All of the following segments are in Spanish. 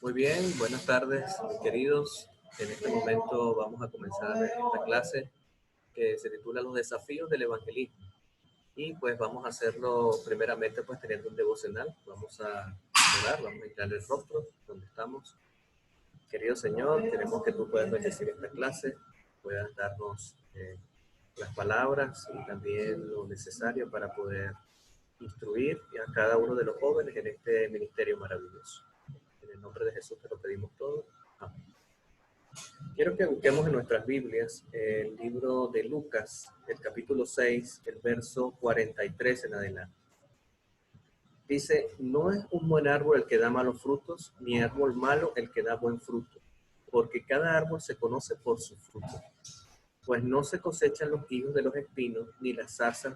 Muy bien, buenas tardes, mis queridos. En este momento vamos a comenzar esta clase que se titula Los desafíos del evangelismo. Y pues vamos a hacerlo primeramente pues teniendo un devocional. Vamos a orar, vamos a entrar el rostro donde estamos. Querido Señor, queremos que tú puedas bendecir esta clase, puedas darnos las palabras y también lo necesario para poder instruir a cada uno de los jóvenes en este ministerio maravilloso. En el nombre de Jesús te lo pedimos todo. Amén. Quiero que busquemos en nuestras Biblias el libro de Lucas, el capítulo 6, el verso 43 en adelante. Dice, no es un buen árbol el que da malos frutos, ni árbol malo el que da buen fruto, porque cada árbol se conoce por su fruto. Pues no se cosechan los higos de los espinos, ni las zarzas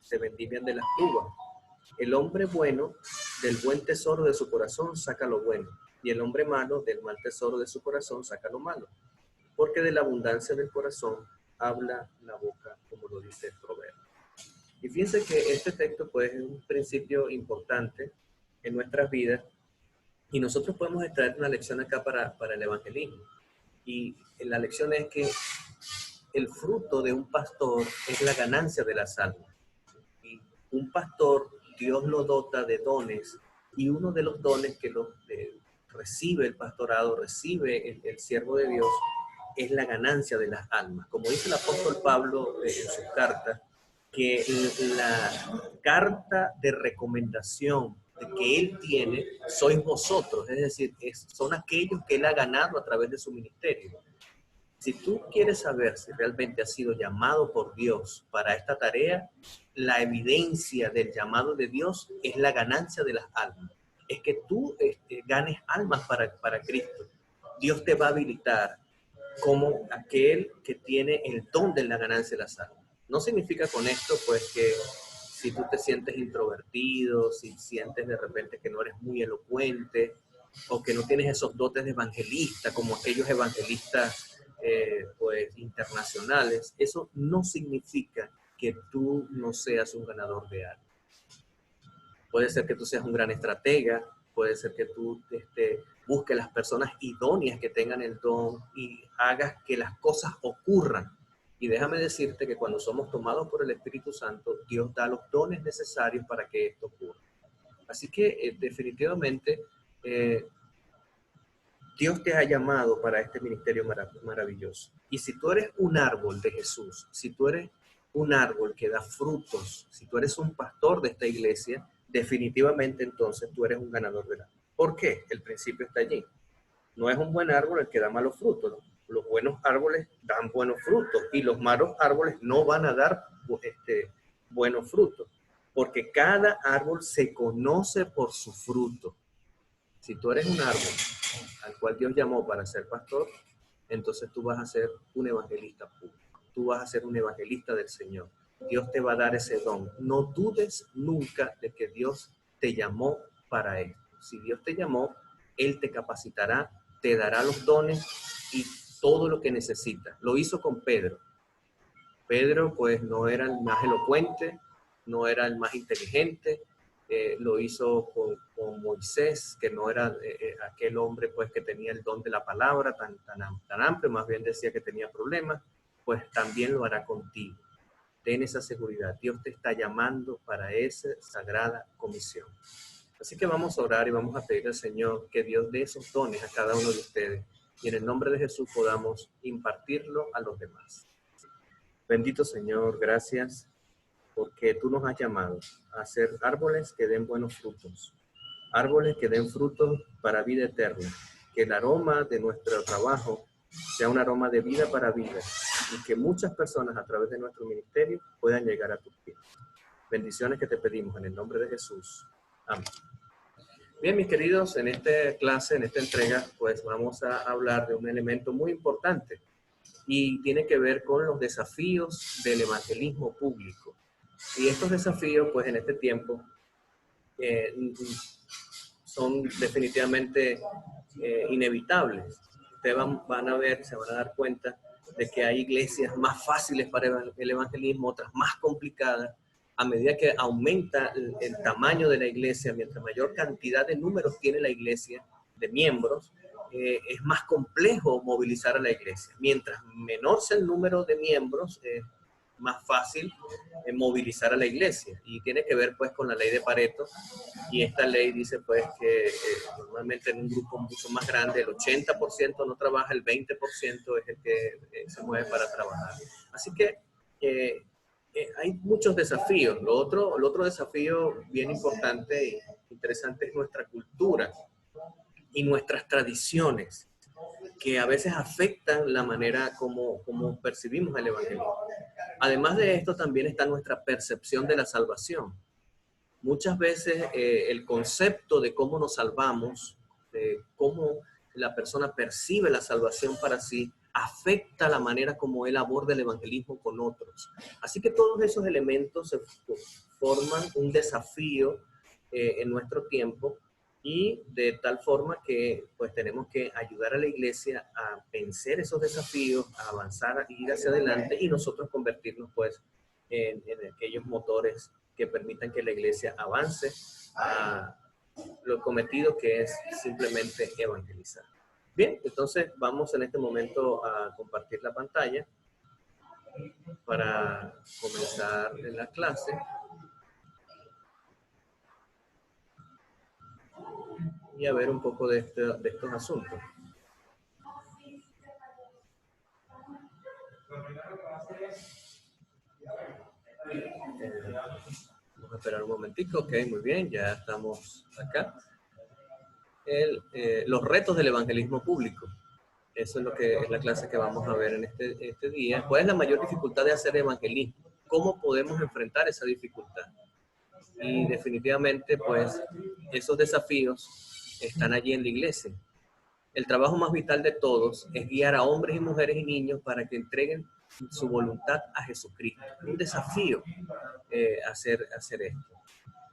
se vendimian de las uvas. El hombre bueno del buen tesoro de su corazón saca lo bueno, y el hombre malo del mal tesoro de su corazón saca lo malo. Porque de la abundancia del corazón habla la boca, como lo dice el proverbio. Y fíjense que este texto pues es un principio importante en nuestras vidas, y nosotros podemos extraer una lección acá para el evangelismo. Y la lección es que el fruto de un pastor es la ganancia de las almas. Y un pastor, Dios lo dota de dones, y uno de los dones que recibe el pastorado, recibe el siervo de Dios, es la ganancia de las almas. Como dice el apóstol Pablo en sus cartas, que la carta de recomendación que él tiene sois vosotros, es decir, son aquellos que él ha ganado a través de su ministerio. Si tú quieres saber si realmente has sido llamado por Dios para esta tarea, la evidencia del llamado de Dios es la ganancia de las almas. Es que tú ganes almas para Cristo. Dios te va a habilitar como aquel que tiene el don de la ganancia de las almas. No significa con esto, pues, que si tú te sientes introvertido, si sientes de repente que no eres muy elocuente o que no tienes esos dotes de evangelista como aquellos evangelistas pues internacionales, eso no significa que tú no seas un ganador de almas. Puede ser que tú seas un gran estratega, puede ser que tú busques las personas idóneas que tengan el don y hagas que las cosas ocurran. Y déjame decirte que cuando somos tomados por el Espíritu Santo, Dios da los dones necesarios para que esto ocurra. Así que definitivamente Dios te ha llamado para este ministerio maravilloso. Y si tú eres un árbol de Jesús, si tú eres un árbol que da frutos, si tú eres un pastor de esta iglesia, definitivamente entonces tú eres un ganador de la vida. ¿Por qué? El principio está allí. No es un buen árbol el que da malos frutos, ¿no? Los buenos árboles dan buenos frutos y los malos árboles no van a dar buenos frutos, porque cada árbol se conoce por su fruto. Si tú eres un árbol al cual Dios llamó para ser pastor, entonces tú vas a ser un evangelista público. Tú vas a ser un evangelista del Señor. Dios te va a dar ese don. No dudes nunca de que Dios te llamó para esto. Si Dios te llamó, Él te capacitará, te dará los dones y todo lo que necesitas. Lo hizo con Pedro. Pedro pues no era el más elocuente, no era el más inteligente, lo hizo con Moisés, que no era aquel hombre pues que tenía el don de la palabra tan amplio, más bien decía que tenía problemas, pues también lo hará contigo. Ten esa seguridad, Dios te está llamando para esa sagrada comisión. Así que vamos a orar y vamos a pedir al Señor que Dios dé esos dones a cada uno de ustedes y en el nombre de Jesús podamos impartirlo a los demás. Bendito Señor, gracias porque tú nos has llamado a ser árboles que den buenos frutos, árboles que den frutos para vida eterna, que el aroma de nuestro trabajo sea un aroma de vida para vida y que muchas personas a través de nuestro ministerio puedan llegar a tus pies. Bendiciones que te pedimos en el nombre de Jesús. Amén. Bien, mis queridos, en esta clase, en esta entrega, pues vamos a hablar de un elemento muy importante y tiene que ver con los desafíos del evangelismo público. Y estos desafíos, pues en este tiempo, son definitivamente inevitables. Ustedes van a ver, se van a dar cuenta de que hay iglesias más fáciles para el evangelismo, otras más complicadas. A medida que aumenta el tamaño de la iglesia, mientras mayor cantidad de números tiene la iglesia, de miembros, es más complejo movilizar a la iglesia. Mientras menor sea el número de miembros, es más fácil movilizar a la iglesia. Y tiene que ver pues con la ley de Pareto. Y esta ley dice pues que normalmente en un grupo mucho más grande el 80% no trabaja, el 20% es el que se mueve para trabajar. Así que hay muchos desafíos. El otro desafío bien importante e interesante es nuestra cultura y nuestras tradiciones, que a veces afectan la manera como percibimos el evangelio. Además de esto, también está nuestra percepción de la salvación. Muchas veces el concepto de cómo nos salvamos, de cómo la persona percibe la salvación para sí, afecta la manera como él aborda el evangelismo con otros. Así que todos esos elementos forman un desafío en nuestro tiempo, y de tal forma que pues tenemos que ayudar a la iglesia a vencer esos desafíos, a avanzar, a ir hacia adelante y nosotros convertirnos pues en aquellos motores que permitan que la iglesia avance a lo cometido, que es simplemente evangelizar. Bien, entonces vamos en este momento a compartir la pantalla para comenzar la clase. Y a ver un poco de estos asuntos. Vamos a esperar un momentico. Ok, muy bien, ya estamos acá. Los retos del evangelismo público. Eso es lo que es la clase que vamos a ver en este día. ¿Cuál es la mayor dificultad de hacer evangelismo? ¿Cómo podemos enfrentar esa dificultad? Y definitivamente, pues, esos desafíos están allí en la iglesia. El trabajo más vital de todos es guiar a hombres y mujeres y niños para que entreguen su voluntad a Jesucristo. Un desafío hacer esto.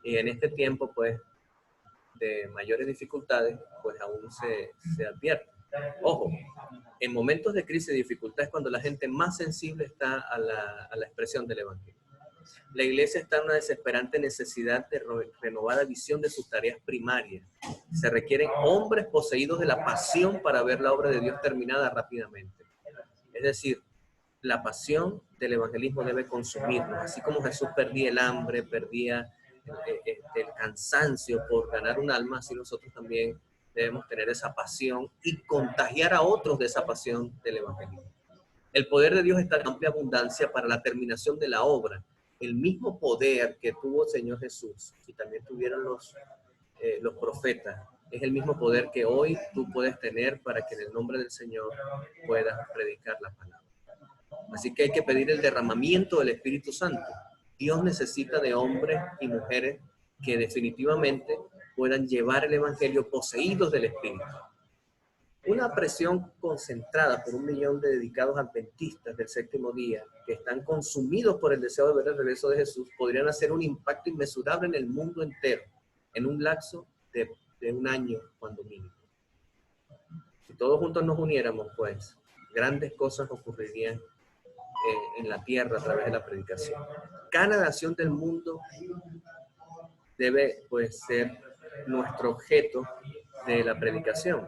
Y en este tiempo, pues, de mayores dificultades, pues aún se advierte. Ojo, en momentos de crisis y dificultad es cuando la gente más sensible está a la expresión del evangelio. La iglesia está en una desesperante necesidad de renovada visión de sus tareas primarias. Se requieren hombres poseídos de la pasión para ver la obra de Dios terminada rápidamente. Es decir, la pasión del evangelismo debe consumirnos. Así como Jesús perdía el hambre, perdía el cansancio por ganar un alma, así nosotros también debemos tener esa pasión y contagiar a otros de esa pasión del evangelismo. El poder de Dios está en amplia abundancia para la terminación de la obra. El mismo poder que tuvo el Señor Jesús y también tuvieron los profetas, es el mismo poder que hoy tú puedes tener para que en el nombre del Señor puedas predicar la palabra. Así que hay que pedir el derramamiento del Espíritu Santo. Dios necesita de hombres y mujeres que definitivamente puedan llevar el evangelio poseídos del Espíritu. Una presión concentrada por 1 millón de dedicados adventistas del séptimo día que están consumidos por el deseo de ver el regreso de Jesús podrían hacer un impacto inmesurable en el mundo entero en un lapso de 1 año cuando mínimo. Si todos juntos nos uniéramos, pues grandes cosas ocurrirían en la tierra a través de la predicación. Cada nación del mundo debe pues ser nuestro objeto de la predicación.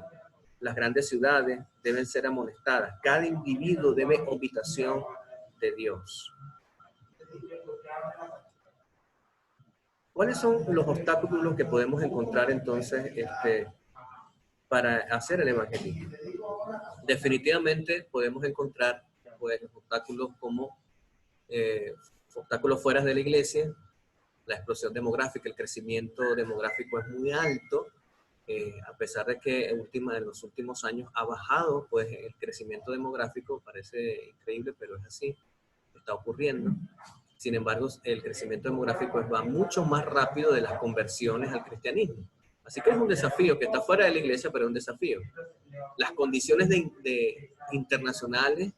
Las grandes ciudades deben ser amonestadas. Cada individuo debe habitación de Dios. ¿Cuáles son los obstáculos que podemos encontrar entonces para hacer el evangelismo? Definitivamente podemos encontrar pues, obstáculos como obstáculos fuera de la iglesia, la explosión demográfica, el crecimiento demográfico es muy alto. A pesar de que en los últimos años ha bajado, pues el crecimiento demográfico parece increíble, pero es así, está ocurriendo. Sin embargo, el crecimiento demográfico va mucho más rápido de las conversiones al cristianismo. Así que es un desafío que está fuera de la iglesia, pero es un desafío. Las condiciones internacionales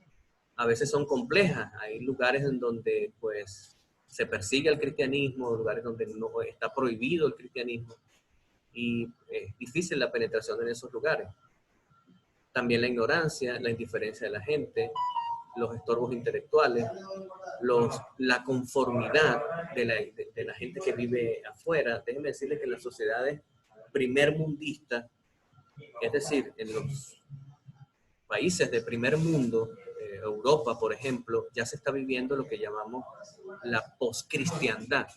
a veces son complejas. Hay lugares en donde pues se persigue el cristianismo, lugares donde no está prohibido el cristianismo. Y es difícil la penetración en esos lugares. También la ignorancia, la indiferencia de la gente, los estorbos intelectuales, la conformidad de la gente que vive afuera. Déjenme decirles que en las sociedades primermundistas Es decir, en los países de primer mundo, Europa, por ejemplo, ya se está viviendo lo que llamamos la poscristiandad.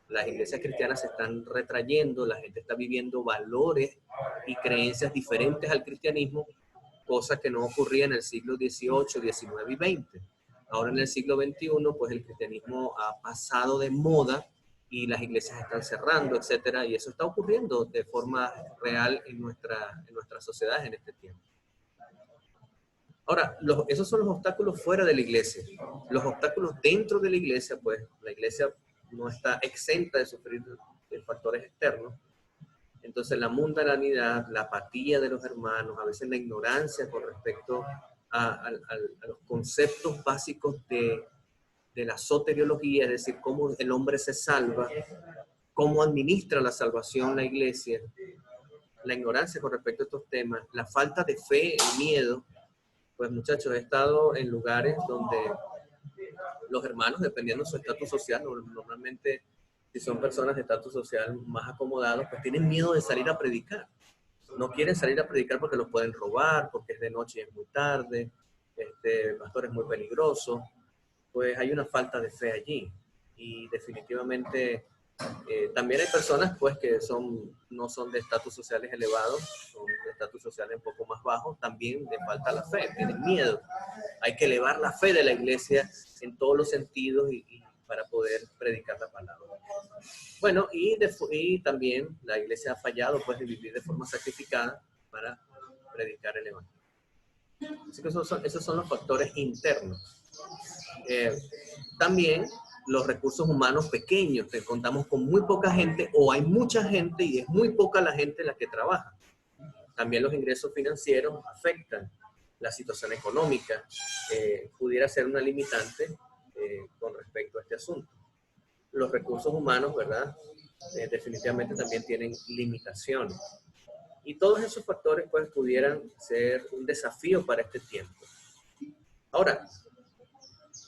Las iglesias cristianas se están retrayendo, la gente está viviendo valores y creencias diferentes al cristianismo, cosa que no ocurría en el siglo XVIII, XIX y XX. Ahora en el siglo XXI, pues el cristianismo ha pasado de moda y las iglesias están cerrando, etcétera, y eso está ocurriendo de forma real en nuestra sociedad en este tiempo. Ahora, esos son los obstáculos fuera de la iglesia. Los obstáculos dentro de la iglesia, pues la iglesia no está exenta de sufrir de factores externos. Entonces la mundanalidad, la apatía de los hermanos, a veces la ignorancia con respecto a los conceptos básicos de la soteriología, es decir, cómo el hombre se salva, cómo administra la salvación la iglesia, la ignorancia con respecto a estos temas, la falta de fe, el miedo. Pues muchachos, he estado en lugares donde los hermanos, dependiendo de su estatus social, normalmente si son personas de estatus social más acomodados, pues tienen miedo de salir a predicar. No quieren salir a predicar porque los pueden robar, porque es de noche y es muy tarde, el pastor es muy peligroso. Pues hay una falta de fe allí. Y definitivamente también hay personas pues que no son de estatus sociales elevados, son de estatus sociales un poco más bajos, también les falta la fe, tienen miedo. Hay que elevar la fe de la iglesia en todos los sentidos y para poder predicar la palabra. Bueno, y también la iglesia ha fallado pues de vivir de forma sacrificada para predicar el evangelio. Así que esos son los factores internos. También los recursos humanos pequeños, que contamos con muy poca gente o hay mucha gente y es muy poca la gente la que trabaja. También los ingresos financieros afectan la situación económica, pudiera ser una limitante con respecto a este asunto. Los recursos humanos, ¿verdad? Definitivamente también tienen limitaciones. Y todos esos factores pues pudieran ser un desafío para este tiempo. Ahora,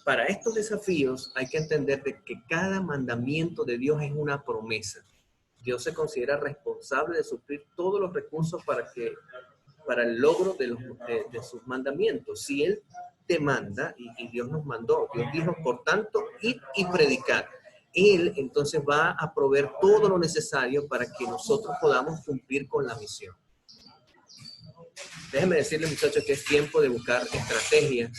para estos desafíos hay que entender de que cada mandamiento de Dios es una promesa. Dios se considera responsable de suplir todos los recursos para el logro de sus mandamientos. Si Él te manda, y Dios nos mandó, Dios dijo, por tanto, id y predicar. Él entonces va a proveer todo lo necesario para que nosotros podamos cumplir con la misión. Déjenme decirles, muchachos, que es tiempo de buscar estrategias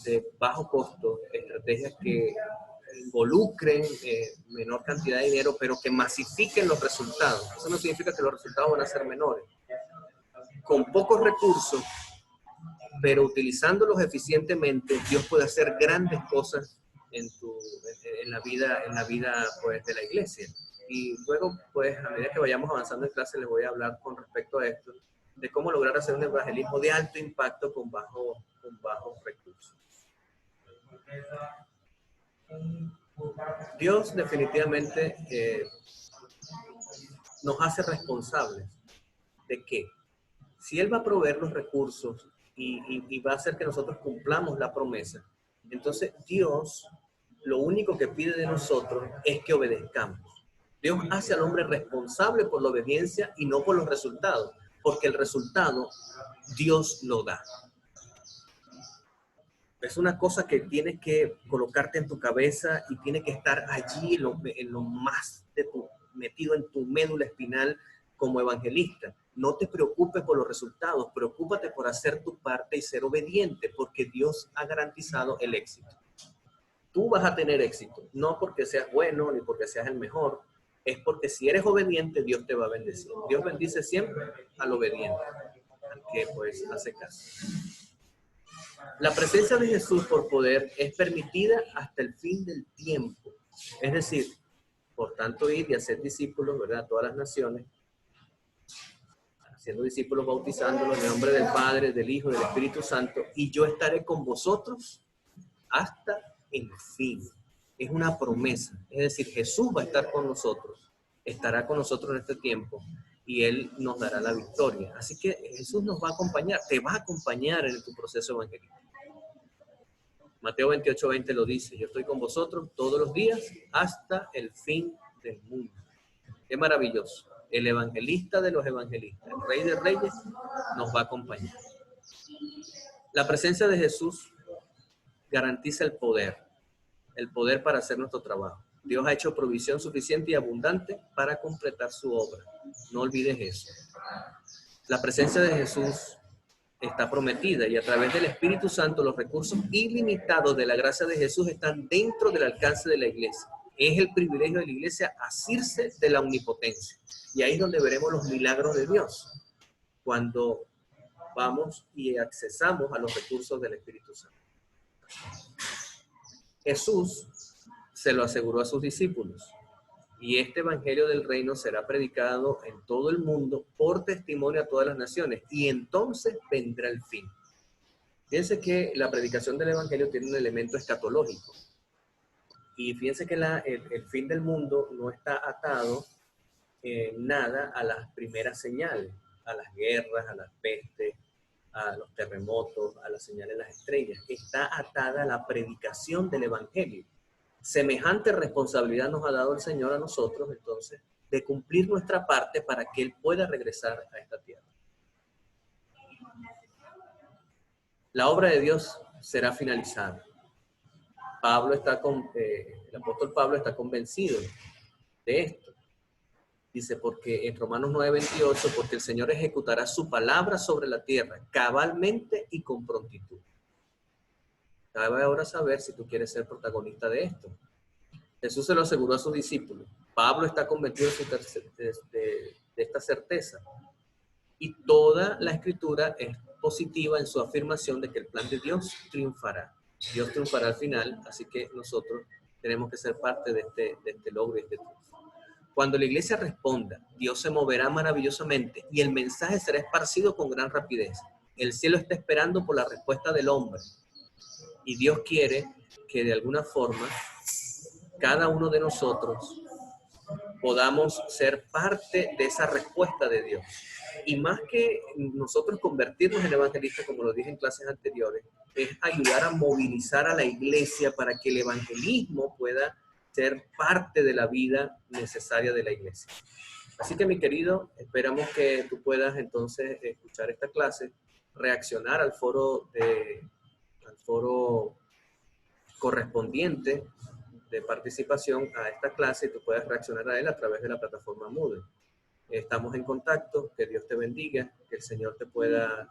de bajo costo, estrategias que involucren menor cantidad de dinero, pero que masifiquen los resultados. Eso no significa que los resultados van a ser menores. Con pocos recursos, pero utilizándolos eficientemente, Dios puede hacer grandes cosas en la vida pues, de la iglesia. Y luego, pues, a medida que vayamos avanzando en clase, les voy a hablar con respecto a esto, de cómo lograr hacer un evangelismo de alto impacto con bajos recursos. Dios definitivamente nos hace responsables de que si Él va a proveer los recursos y va a hacer que nosotros cumplamos la promesa, entonces Dios lo único que pide de nosotros es que obedezcamos. Dios hace al hombre responsable por la obediencia y no por los resultados, porque el resultado Dios lo da. Es una cosa que tienes que colocarte en tu cabeza y tiene que estar allí en lo más metido en tu médula espinal como evangelista. No te preocupes por los resultados, preocúpate por hacer tu parte y ser obediente, porque Dios ha garantizado el éxito. Tú vas a tener éxito, no porque seas bueno ni porque seas el mejor, es porque si eres obediente, Dios te va a bendecir. Dios bendice siempre al obediente, al que pues hace caso. La presencia de Jesús por poder es permitida hasta el fin del tiempo. Es decir, por tanto, ir y hacer discípulos, ¿verdad? A todas las naciones, haciendo discípulos, bautizándolos en el nombre del Padre, del Hijo, del Espíritu Santo, y yo estaré con vosotros hasta el fin. Es una promesa. Es decir, Jesús va a estar con nosotros, estará con nosotros en este tiempo, y Él nos dará la victoria. Así que Jesús nos va a acompañar, te va a acompañar en tu proceso evangelístico. Mateo 28:20 lo dice, yo estoy con vosotros todos los días hasta el fin del mundo. Qué maravilloso. el evangelista de los evangelistas, el Rey de Reyes, nos va a acompañar. La presencia de Jesús garantiza el poder para hacer nuestro trabajo. Dios ha hecho provisión suficiente y abundante para completar su obra. No olvides eso. La presencia de Jesús está prometida y a través del Espíritu Santo los recursos ilimitados de la gracia de Jesús están dentro del alcance de la iglesia. Es el privilegio de la iglesia asirse de la omnipotencia. Y ahí es donde veremos los milagros de Dios, cuando vamos y accesamos a los recursos del Espíritu Santo. Jesús se lo aseguró a sus discípulos. Y este evangelio del reino será predicado en todo el mundo por testimonio a todas las naciones. Y entonces vendrá el fin. Fíjense que la predicación del evangelio tiene un elemento escatológico. Y fíjense que el fin del mundo no está atado nada a las primeras señales, a las guerras, a las pestes, a los terremotos, a las señales de las estrellas. Está atada a la predicación del evangelio. Semejante responsabilidad nos ha dado el Señor a nosotros, entonces, de cumplir nuestra parte para que Él pueda regresar a esta tierra. La obra de Dios será finalizada. El apóstol Pablo está convencido de esto. Dice, porque en Romanos 9:28, porque el Señor ejecutará su palabra sobre la tierra cabalmente y con prontitud. Cabe ahora saber si tú quieres ser protagonista de esto. Jesús se lo aseguró a sus discípulos. Pablo está convencido de esta certeza. Y toda la escritura es positiva en su afirmación de que el plan de Dios triunfará. Dios triunfará al final, así que nosotros tenemos que ser parte de este logro y de este triunfo. Cuando la iglesia responda, Dios se moverá maravillosamente y el mensaje será esparcido con gran rapidez. El cielo está esperando por la respuesta del hombre. Y Dios quiere que de alguna forma cada uno de nosotros podamos ser parte de esa respuesta de Dios. Y más que nosotros convertirnos en evangelistas, como lo dije en clases anteriores, es ayudar a movilizar a la iglesia para que el evangelismo pueda ser parte de la vida necesaria de la iglesia. Así que, mi querido, esperamos que tú puedas entonces escuchar esta clase, reaccionar al foro correspondiente de participación a esta clase y tú puedes reaccionar a él a través de la plataforma Moodle. Estamos en contacto, que Dios te bendiga, que el Señor te pueda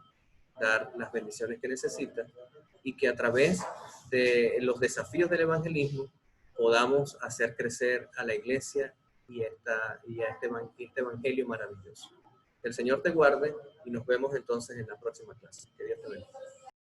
dar las bendiciones que necesitas y que a través de los desafíos del evangelismo podamos hacer crecer a la iglesia y a este evangelio maravilloso. Que el Señor te guarde y nos vemos entonces en la próxima clase. Que Dios te bendiga.